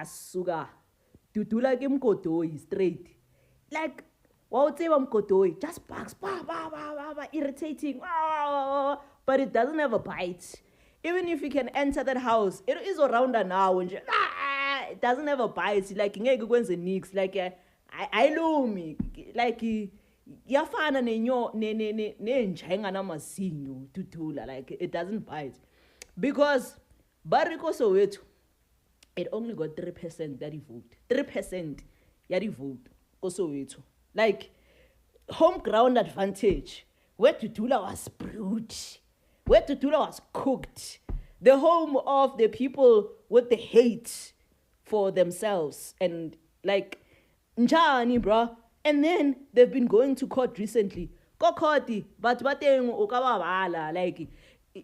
suka Dudula ke Mgodoi straight. Like Mgodoi just barks, irritating, but it doesn't have a bite. Even if you can enter that house, it is around now and it doesn't have a bite. Like ngeke kwenze nix. Like I know me. Like yafana nenjenga namazinyo Dudula. Like it doesn't bite because Bariko Soweto, it only got 3% that he vote. 3% that he vote. Also, like home ground advantage. Where Dudula was brewed, where Dudula was cooked, the home of the people with the hate for themselves and like njani, bruh. And then they've been going to court recently. Go courty, but like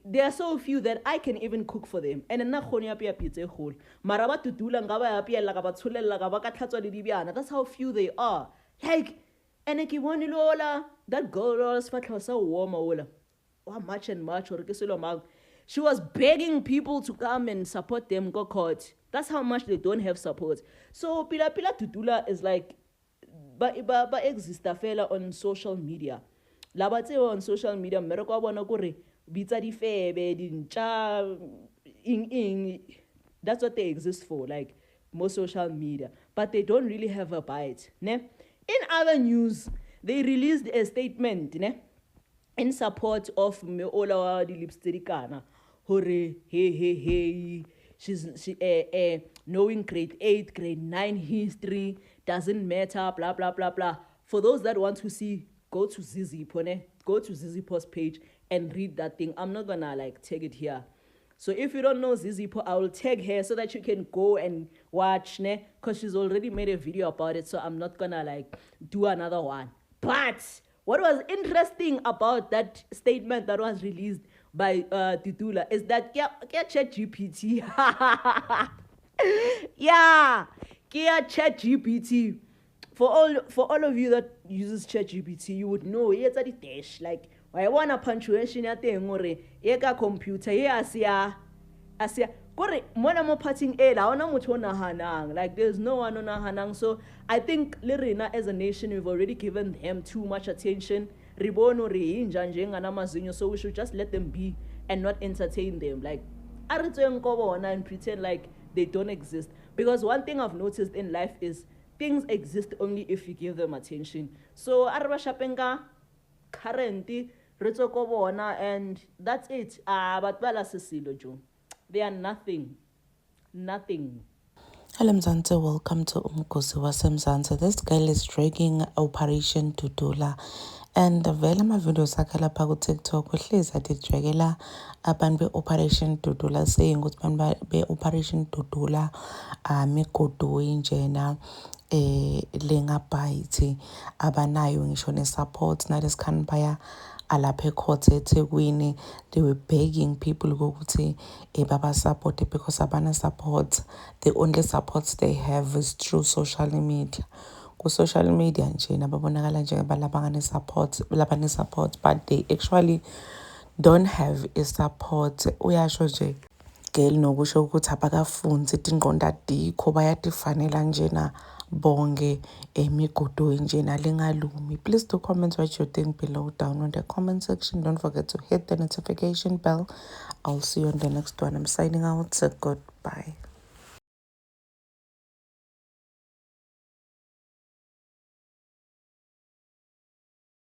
there are so few that I can even cook for them. And na khoni ya pizza hole. Maraba Dudula ngaba ya pia la ba tsholela ga ba ka tlhatswa le dibiana. That's how few they are. Like and ke bone lola that girl was fatla so warm ola. How much and much or ke selo mang. She was begging people to come and support them go court. That's how much they don't have support. So Pila Dudula is like ba exista fela on social media. Labatse on social media mmereko wa bona gore bitsa di febe dintsha ing that's what they exist for, like most social media, but they don't really have a bite, ne? In other news, they released a statement, ne, in support of Meola wa di lipstirikana hore hey she knowing grade 8 grade 9 history doesn't matter, blah blah blah blah. For those that want to see, go to Zizipho, ne? Go to Zizipho's page and read that thing. I'm not gonna like take it here. So if you don't know Zizipho, I will tag her so that you can go and watch, ne? Because she's already made a video about it, so I'm not gonna like do another one. But what was interesting about that statement that was released by Dudula is that ChatGPT yeah, ChatGPT. For all of you that uses ChatGPT, you would know it's a dash. Like why wanna punctuation ya teng gore e ka computer ye asia gore mona mo parting e la ona motho na hanang. Like there's no one on hanang. So I think Lirina as a nation, we've already given them too much attention. Ribono re injanje ngana mazinyo, so we should just let them be and not entertain them. Like and pretend like they don't exist. Because one thing I've noticed in life is things exist only if you give them attention. So arba shapenga currently and that's it. But bala sesilo jo. They are nothing. Hello Mzansi, welcome to Umkhosi waseMzansi. This girl is dragging Operation Dudula. And vele ama-videos akhe lapha ku-TikTok uhlezi athi-dragela abantu be-Operation Dudula, saying ukuthi abantu be-Operation Dudula Mgodoi njena lengabhayithi abanayo ngisho ne-support nalesikhani baya alapha ecourt eThekwini. They were begging people ukuthi baba support because abana support. The only support they have is through social media. Ku-social media nje nababonakala njengabalabangane support, but they actually don't have a support. Uyasho nje girl nokusho ukuthi abakafunzi ingqondo adikho, bayatifanela njena bonke Mgodoi njena lingalumi. Please do comment what you think below down on the comment section. Don't forget to hit the notification bell. I'll see you on the next one. I'm signing out. So goodbye.